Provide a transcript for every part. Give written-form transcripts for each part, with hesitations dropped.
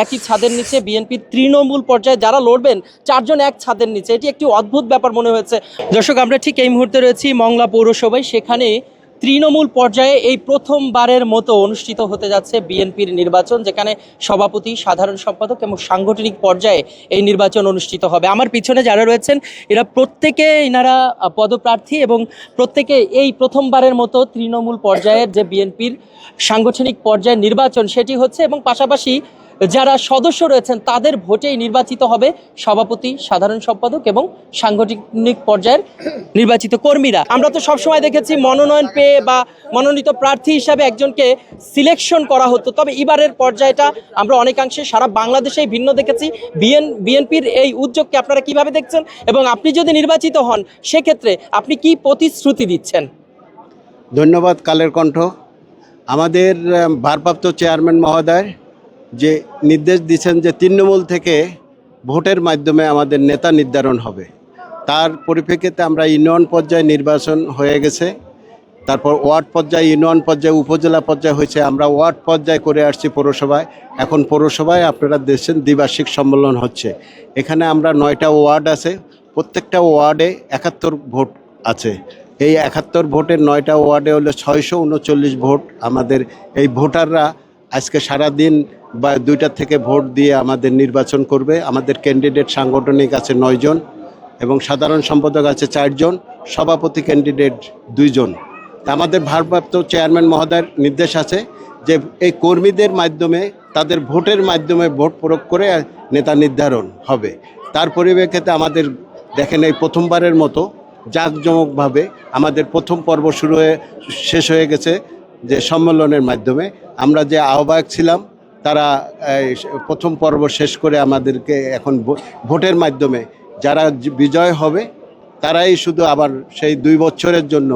একই ছাদের নিচে বিএনপির তৃণমূল পর্যায়ে যারা লড়বেন 4 জন এক ছাদের নিচে, এটি একটি অদ্ভুত ব্যাপার মনে হয়েছে। দর্শক, আমরা ঠিক এই মুহূর্তে রয়েছি মংলা পৌরসভায়। সেখানে তৃণমূল পর্যায়ে এই প্রথমবারের মতো অনুষ্ঠিত হতে যাচ্ছে বিএনপির নির্বাচন, যেখানে সভাপতি, সাধারণ সম্পাদক এবং সাংগঠনিক পর্যায়ে এই নির্বাচন অনুষ্ঠিত হবে। আমার পিছনে যারা রয়েছেন এরা এনারা পদপ্রার্থী এবং প্রত্যেকে এই প্রথমবারের মতো তৃণমূল পর্যায়ের যে বিএনপির সাংগঠনিক পর্যায়ের নির্বাচন সেটি হচ্ছে, এবং পাশাপাশি যারা সদস্য রয়েছেন তাদের ভোটেই নির্বাচিত হবে সভাপতি, সাধারণ সম্পাদক এবং সাংগঠনিক পর্যায়ের নির্বাচিত কর্মীরা। আমরা তো সবসময় দেখেছি মনোনয়ন পেয়ে বা মনোনীত প্রার্থী হিসাবে একজনকে সিলেকশন করা হতো, তবে এবারের পর্যায়টা আমরা অনেকাংশে সারা বাংলাদেশেই ভিন্ন দেখেছি। বিএনপির এই উদ্যোগকে আপনারা কিভাবে দেখছেন, এবং আপনি যদি নির্বাচিত হন সেক্ষেত্রে আপনি কি প্রতিশ্রুতি দিচ্ছেন? ধন্যবাদ কালের কণ্ঠ। আমাদের ভারপ্রাপ্ত চেয়ারম্যান মহোদয় যে নির্দেশ দিচ্ছেন যে তৃণমূল থেকে ভোটের মাধ্যমে আমাদের নেতা নির্ধারণ হবে, তার পরিপ্রেক্ষিতে আমরা ইউনিয়ন পর্যায়ে নির্বাচন হয়ে গেছে, তারপর ওয়ার্ড পর্যায়ে, ইউনিয়ন পর্যায়ে, উপজেলা পর্যায়ে হয়েছে, আমরা ওয়ার্ড পর্যায়ে করে আসছি পৌরসভায়। এখন পৌরসভায় আপনারা দেখছেন দ্বিবার্ষিক সম্মেলন হচ্ছে। এখানে আমরা 9টা ওয়ার্ড আছে, প্রত্যেকটা ওয়ার্ডে 71 ভোট আছে। এই 71 ভোটের 9টা ওয়ার্ডে হলো 639 ভোট। আমাদের এই ভোটাররা আজকে সারাদিন বা 2টা থেকে ভোট দিয়ে আমাদের নির্বাচন করবে। আমাদের ক্যান্ডিডেট সাংগঠনিক আছে 9 জন এবং সাধারণ সম্পাদক আছে 4 জন, সভাপতি ক্যান্ডিডেট 2 জন। আমাদের ভারপ্রাপ্ত চেয়ারম্যান মহোদয়ের নির্দেশ আছে যে এই কর্মীদের মাধ্যমে, তাদের ভোটের মাধ্যমে ভোট প্রয়োগ করে নেতা নির্ধারণ হবে। তার পরিপ্রেক্ষিতে আমাদের দেখেন এই প্রথমবারের মতো জাঁকজমকভাবে আমাদের প্রথম পর্ব শেষ হয়ে গেছে, যে সম্মেলনের মাধ্যমে আমরা যে আহ্বায়ক ছিলাম তারা প্রথম পর্ব শেষ করে আমাদেরকে এখন ভোটের মাধ্যমে যারা বিজয় হবে তারাই শুধু আবার সেই 2 বছরের জন্য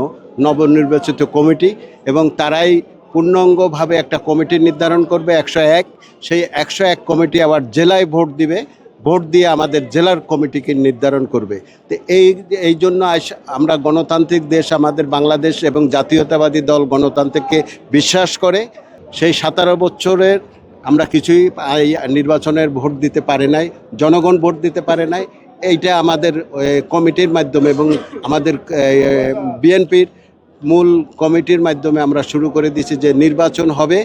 নবনির্বাচিত কমিটি, এবং তারাই পূর্ণাঙ্গভাবে একটা কমিটি নির্ধারণ করবে 101। সেই 101 কমিটি আবার জেলায় ভোট দিবে, ভোট দিয়ে আমাদের জেলার কমিটিকে নির্ধারণ করবে। তো এই জন্য আমরা গণতান্ত্রিক দেশ আমাদের বাংলাদেশ, এবং জাতীয়তাবাদী দল গণতন্ত্রকে বিশ্বাস করে। সেই 17 বছরের আমরা কিছুই নির্বাচনের ভোট দিতে পারে নাই, জনগণ ভোট দিতে পারে নাই। এইটা আমাদের কমিটির মাধ্যমে এবং আমাদের বিএনপির মূল কমিটির মাধ্যমে আমরা শুরু করে দিয়েছি যে নির্বাচন হবে,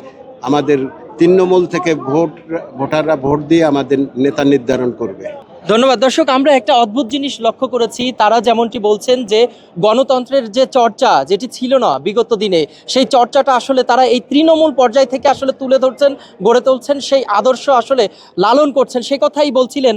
আমাদের তৃণমূল থেকে ভোটাররা ভোট দিয়ে আমাদের নেতা নির্ধারণ করবে। ধন্যবাদ। দর্শক, আমরা একটা অদ্ভুত জিনিস লক্ষ্য করেছি। তারা যেমনটি বলছেন যে গণতন্ত্রের যে চর্চা যেটি ছিল না বিগত দিনে, সেই চর্চাটা আসলে তারা এই তৃণমূল পর্যায় থেকে আসলে তুলে ধরছেন, গড়ে তুলছেন, সেই আদর্শ আসলে লালন করছেন। সেই কথাই বলছিলেন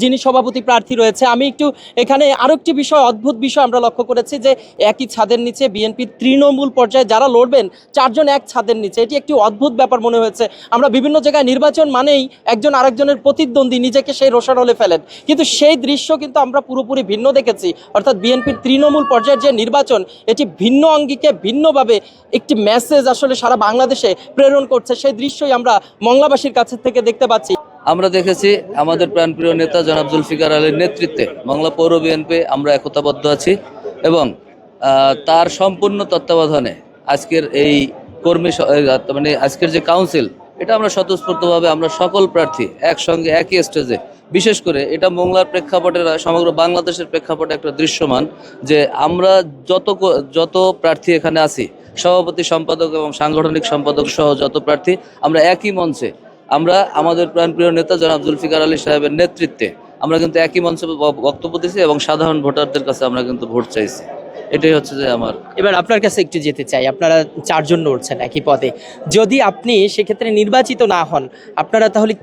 যিনি সভাপতি প্রার্থী রয়েছে। আমি একটু এখানে আরও একটি বিষয়, অদ্ভুত বিষয় আমরা লক্ষ্য করেছি যে একই ছাদের নিচে বিএনপির তৃণমূল পর্যায়ে যারা লড়বেন 4 জন এক ছাদের নিচে, এটি একটি অদ্ভুত ব্যাপার মনে হয়েছে। আমরা বিভিন্ন জায়গায় নির্বাচন মানেই একজন আরেকজনের প্রতিদ্বন্দ্বী নিজেকে সেই রোষানলে ফেলেন, কিন্তু সেই দৃশ্য কিন্তু আমরা পুরোপুরি ভিন্ন দেখেছি। অর্থাৎ বিএনপির তৃণমূল পর্যায়ের যে নির্বাচন, এটি ভিন্ন অঙ্গিকে ভিন্নভাবে একটি মেসেজ আসলে সারা বাংলাদেশে প্রেরণ করছে। সেই দৃশ্যই আমরা মংলাবাসীর কাছে থেকে দেখতে পাচ্ছি। আমরা দেখেছি আমাদের প্রাণপ্রিয় নেতা জনাব জুলফিকার আলীর নেতৃত্বে বাংলা পৌর বিএনপি আমরা একতাবদ্ধ আছি, এবং তার সম্পূর্ণ তত্ত্বাবধানে আজকের এই মানে আজকের যে কাউন্সিল, এটা আমরা স্বতঃস্ফূর্তভাবে আমরা সকল প্রার্থী একসঙ্গে একই স্টেজে, বিশেষ করে এটা মোংলার প্রেক্ষাপটে সমগ্র বাংলাদেশের প্রেক্ষাপটে একটা দৃশ্যমান যে আমরা যত প্রার্থী এখানে আছি, সভাপতি, সম্পাদক এবং সাংগঠনিক সম্পাদক সহ যত প্রার্থী, আমরা একই মঞ্চে, আমরা আমাদের প্রাণপ্রিয় নেতা জনাব জুলফিকার আলী সাহেবের নেতৃত্বে আমরা কিন্তু একই মঞ্চে বক্তব্য দিয়েছি এবং সাধারণ ভোটারদের কাছে আমরা কিন্তু ভোট চাইছি। এটাই হচ্ছে যে আমার। এবার আপনার কাছে একটু যেতে চাই, আপনারা 4 জন লড়ছেন একই পদে, যদি আপনি সেক্ষেত্রে নির্বাচিত না হন, আপনারা তাহলে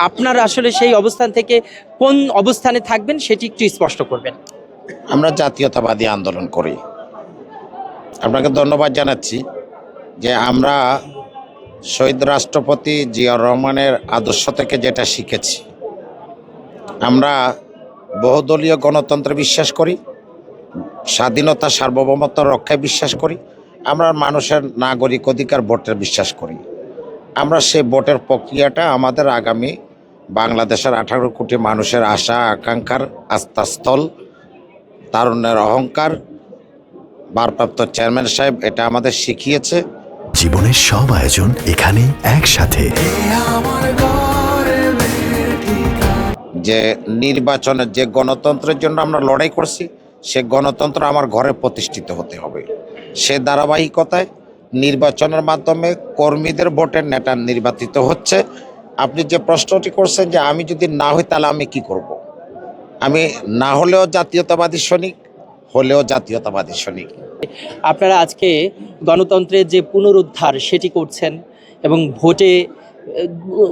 আপনারা আসলে সেই অবস্থান থেকে কোন অবস্থানে থাকবেন সেটি একটু স্পষ্ট করবেন। আমরা জাতীয়তাবাদী আন্দোলন করি। আপনাকে ধন্যবাদ জানাচ্ছি যে আমরা শহীদ রাষ্ট্রপতি জিয়াউর রহমানের আদর্শ থেকে যেটা শিখেছি, আমরা বহুদলীয় গণতন্ত্রে বিশ্বাস করি, স্বাধীনতা সার্বভৌমত্ব রক্ষায় বিশ্বাস করি, আমরা মানুষের নাগরিক অধিকার ভোটের বিশ্বাস করি। আমরা সেই ভোটের প্রক্রিয়াটা আমাদের আগামী বাংলাদেশের 18 কোটি মানুষের আশা আকাঙ্ক্ষার আস্থাস্থল, তারুণ্যের অহংকার, ভারপ্রাপ্ত চেয়ারম্যান সাহেব এটা আমাদের শিখিয়েছে। জীবনের সব আয়োজন এখানে একসাথে। যে নির্বাচনের যে গণতন্ত্রের জন্য আমরা লড়াই করছি, সে গণতন্ত্র আমার ঘরে প্রতিষ্ঠিত হতে হবে। সে ধারাবাহিকতায় নির্বাচনের মাধ্যমে কর্মীদের ভোটের নেতা নির্বাচিত হচ্ছে। আপনি যে প্রশ্নটি করছেন যে আমি যদি না হই তাহলে আমি কি করব। আমি না হলেও জাতীয়তাবাদী সৈনিক, হলেও জাতীয়তাবাদী সৈনিক। আপনারা আজকে গণতন্ত্রের যে পুনরুদ্ধার সেটি করছেন এবং ভোটে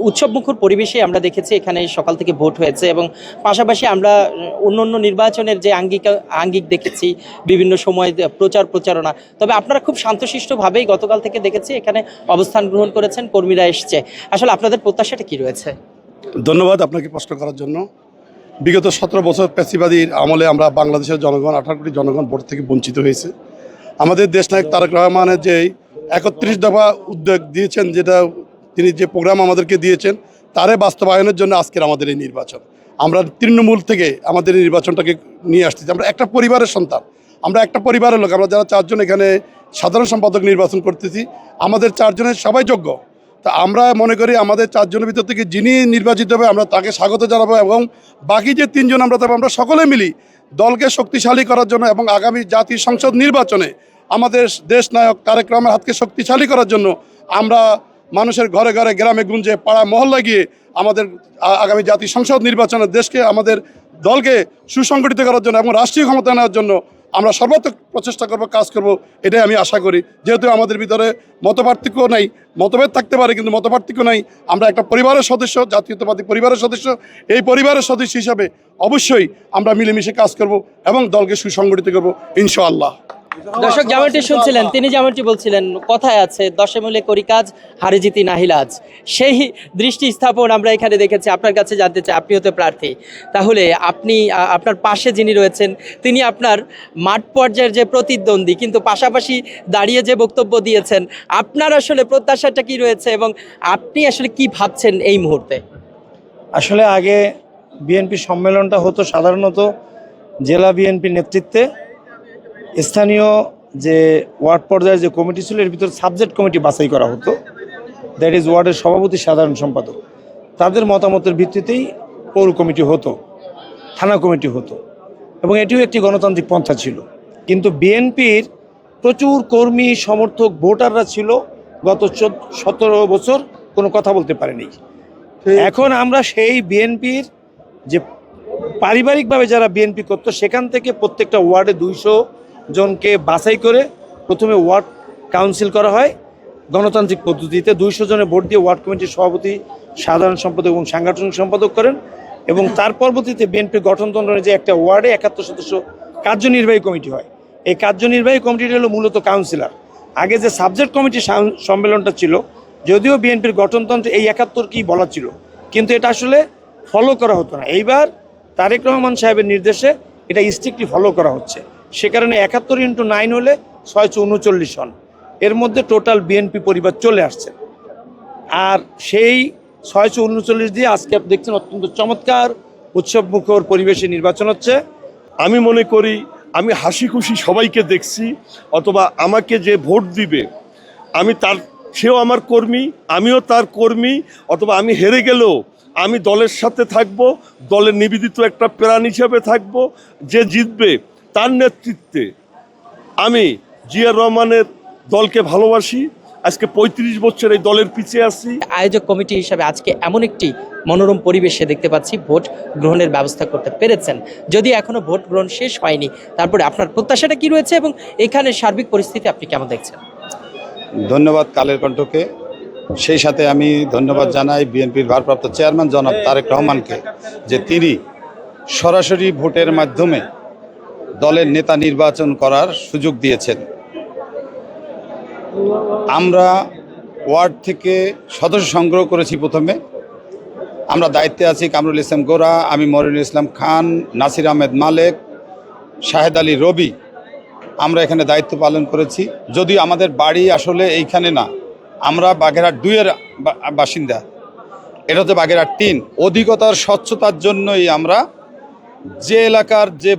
উৎসবমুখর পরিবেশে আমরা দেখেছি এখানে সকাল থেকে ভোট হয়েছে এবং পাশাপাশি আমরা অন্য নির্বাচনের যে আঙ্গিক দেখেছি বিভিন্ন সময় প্রচারণা। তবে আপনারা খুব শান্তশিষ্টভাবেই গতকাল থেকে দেখেছি এখানে অবস্থান গ্রহণ করেছেন, কর্মীরা এসছে। আসলে আপনাদের প্রত্যাশাটা কি রয়েছে? ধন্যবাদ আপনাকে প্রশ্ন করার জন্য। বিগত 17 বছর প্যাসিবাদীর আমলে আমরা বাংলাদেশের জনগণ 18 কোটি জনগণ ভোট থেকে বঞ্চিত হয়েছে। আমাদের দেশনায়ক তারেক রহমানের যে 31 দফা উদ্যোগ দিয়েছেন, যেটা তিনি যে প্রোগ্রাম আমাদেরকে দিয়েছেন, তারে বাস্তবায়নের জন্য আজকের আমাদের এই নির্বাচন। আমরা তৃণমূল থেকে আমাদের এই নির্বাচনটাকে নিয়ে আসতেছি। আমরা একটা পরিবারের সন্তান, আমরা একটা পরিবারের লোক। আমরা যারা 4 জন এখানে সাধারণ সম্পাদক নির্বাচন করতেছি, আমাদের 4 জনের সবাই যোগ্য। তা আমরা মনে করি আমাদের 4 জনের ভিতর থেকে যিনি নির্বাচিত হবে আমরা তাকে স্বাগত জানাবো, এবং বাকি যে 3 জন আমরা আমরা সকলে মিলি দলকে শক্তিশালী করার জন্য এবং আগামী জাতীয় সংসদ নির্বাচনে আমাদের দেশ নায়ক তারেক রহমানের হাতকে শক্তিশালী করার জন্য আমরা মানুষের ঘরে ঘরে, গ্রামে গুঞ্জে, পাড়া মহল্লা গিয়ে আমাদের আগামী জাতীয় সংসদ নির্বাচনে দেশকে, আমাদের দলকে সুসংগঠিত করার জন্য এবং রাষ্ট্রীয় ক্ষমতা নেওয়ার জন্য আমরা সর্বাত্মক প্রচেষ্টা করব, কাজ করব, এটাই আমি আশা করি। যেহেতু আমাদের ভিতরে মতপার্থক্য নাই, মতভেদ থাকতে পারে কিন্তু মতপার্থক্য নাই। আমরা একটা পরিবারের সদস্য, জাতীয়তাবাদী পরিবারের সদস্য। এই পরিবারের সদস্য হিসাবে অবশ্যই আমরা মিলেমিশে কাজ করব এবং দলকে সুসংগঠিত করব ইনশাআল্লাহ। দর্শক যেমনটি শুনছিলেন, তিনি যেমনটি বলছিলেন, কথায় আছে 10 মূলে করি কাজ, হারে জিতি নাহিলাজ। সেই দৃষ্টি স্থাপন আমরা এখানে দেখেছি। আপনার কাছে জানতে চাই, আপনি হতে প্রার্থী, তাহলে আপনি আপনার পাশে যিনি রয়েছেন তিনি আপনার মাঠ পর্যায়ের যে প্রতিদ্বন্দ্বী, কিন্তু পাশাপাশি দাঁড়িয়ে যে বক্তব্য দিয়েছেন, আপনার আসলে প্রত্যাশাটা কি রয়েছে এবং আপনি আসলে কি ভাবছেন এই মুহূর্তে? আসলে আগে বিএনপি সম্মেলনটা হতো সাধারণত জেলা বিএনপি নেতৃত্বে। স্থানীয় যে ওয়ার্ড পর্যায়ের যে কমিটি ছিল, এর ভিতরে সাবজেক্ট কমিটি বাছাই করা হতো। দ্যাট ইজ ওয়ার্ডের সভাপতি, সাধারণ সম্পাদক, তাদের মতামতের ভিত্তিতেই পৌর কমিটি হতো, থানা কমিটি হতো, এবং এটিও একটি গণতান্ত্রিক পন্থা ছিল। কিন্তু বিএনপির প্রচুর কর্মী, সমর্থক, ভোটাররা ছিল গত 17 বছর কোনো কথা বলতে পারেনি। এখন আমরা সেই বিএনপির যে পারিবারিকভাবে যারা বিএনপি করতো, সেখান থেকে প্রত্যেকটা ওয়ার্ডে 200 জনকে বাছাই করে প্রথমে ওয়ার্ড কাউন্সিল করা হয় গণতান্ত্রিক পদ্ধতিতে। 200 জনের ভোট দিয়ে ওয়ার্ড কমিটির সভাপতি, সাধারণ সম্পাদক এবং সাংগঠনিক সম্পাদক করেন, এবং তার পরবর্তীতে বিএনপির গঠনতন্ত্র যে একটা ওয়ার্ডে 71 সদস্য কার্যনির্বাহী কমিটি হয়। এই কার্যনির্বাহী কমিটিটা হলো মূলত কাউন্সিলর। আগে যে সাবজেক্ট কমিটি সম্মেলনটা ছিল, যদিও বিএনপির গঠনতন্ত্রে এই 71 কি বলা ছিল, কিন্তু এটা আসলে ফলো করা হতো না। এইবার তারেক রহমান সাহেবের নির্দেশে এটা স্ট্রিক্টলি ফলো করা হচ্ছে। সে কারণে 71x9 হলে 639 জন, এর মধ্যে টোটাল বিএনপি পরিবার চলে আসছে। আর সেই 639 দিয়ে আজকে আপনি দেখছেন অত্যন্ত চমৎকার উৎসবমুখর পরিবেশে নির্বাচন হচ্ছে। আমি মনে করি আমি হাসি খুশি সবাইকে দেখছি, অথবা আমাকে যে ভোট দিবে সেও আমার কর্মী, আমিও তার কর্মী, অথবা আমি হেরে গেলেও আমি দলের সাথে থাকব, দলের নিবেদিত একটা প্রাণ হিসেবে থাকব। যে জিতবে তার নেতৃত্বে আমি জিয়াউর রহমানের দলকে ভালোবাসি। আজকে 35 বছর এই দলের পিছিয়ে আছি। আয়োজক কমিটি হিসাবে আজকে এমন একটি মনোরম পরিবেশে দেখতে পাচ্ছি ভোট গ্রহণের ব্যবস্থা করতে পেরেছেন, যদি এখনো ভোট গ্রহণ শেষ হয়নি। তারপরে আপনার প্রত্যাশাটা কি রয়েছে এবং এখানে সার্বিক পরিস্থিতি আপনি কেমন দেখছেন? ধন্যবাদ কালের কণ্ঠকে। সেই সাথে আমি ধন্যবাদ জানাই বিএনপির ভারপ্রাপ্ত চেয়ারম্যান জনাব তারেক রহমানকে, যে তিনি সরাসরি ভোটের মাধ্যমে দলের নেতা নির্বাচন করার সুযোগ দিয়েছেন। আমরা ওয়ার্ড থেকে সদস্য সংগ্রহ করেছি। প্রথমে আমরা দায়িত্বে আছি কামরুল ইসলাম গোরা, আমি মরিনুল ইসলাম খান, নাসির আহমেদ মালেক, শাহেদ আলী রবি, আমরা এখানে দায়িত্ব পালন করেছি। যদিও আমাদের বাড়ি আসলে এইখানে না, আমরা বাগেরহাট 2-এর বাসিন্দা, এটা হচ্ছে বাগেরহাট 3। অধিকতর স্বচ্ছতার জন্যই আমরা যে এলাকার যে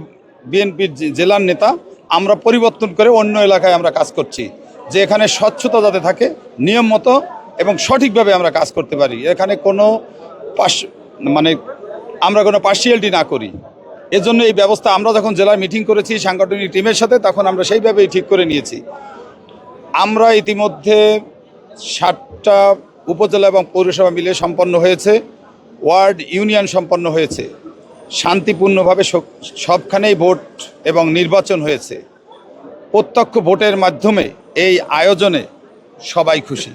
বিএনপির জেলার নেতা আমরা পরিবর্তন করে অন্য এলাকায় আমরা কাজ করছি, যে এখানে স্বচ্ছতা যাতে থাকে, নিয়ম মতো এবং সঠিকভাবে আমরা কাজ করতে পারি। এখানে কোনো আমরা কোনো পার্সিয়ালিটি না করি। এজন্য এই ব্যবস্থা আমরা যখন জেলায় মিটিং করেছি সাংগঠনিক টিমের সাথে, তখন আমরা সেইভাবেই ঠিক করে নিয়েছি। আমরা ইতিমধ্যে 60টা উপজেলা এবং পৌরসভা মিলে সম্পন্ন হয়েছে, ওয়ার্ড ইউনিয়ন সম্পন্ন হয়েছে, শান্তিপূর্ণভাবে সবখানেই ভোট এবং নির্বাচন হয়েছে। প্রত্যক্ষ ভোটের মাধ্যমে এই আয়োজনে সবাই খুশি।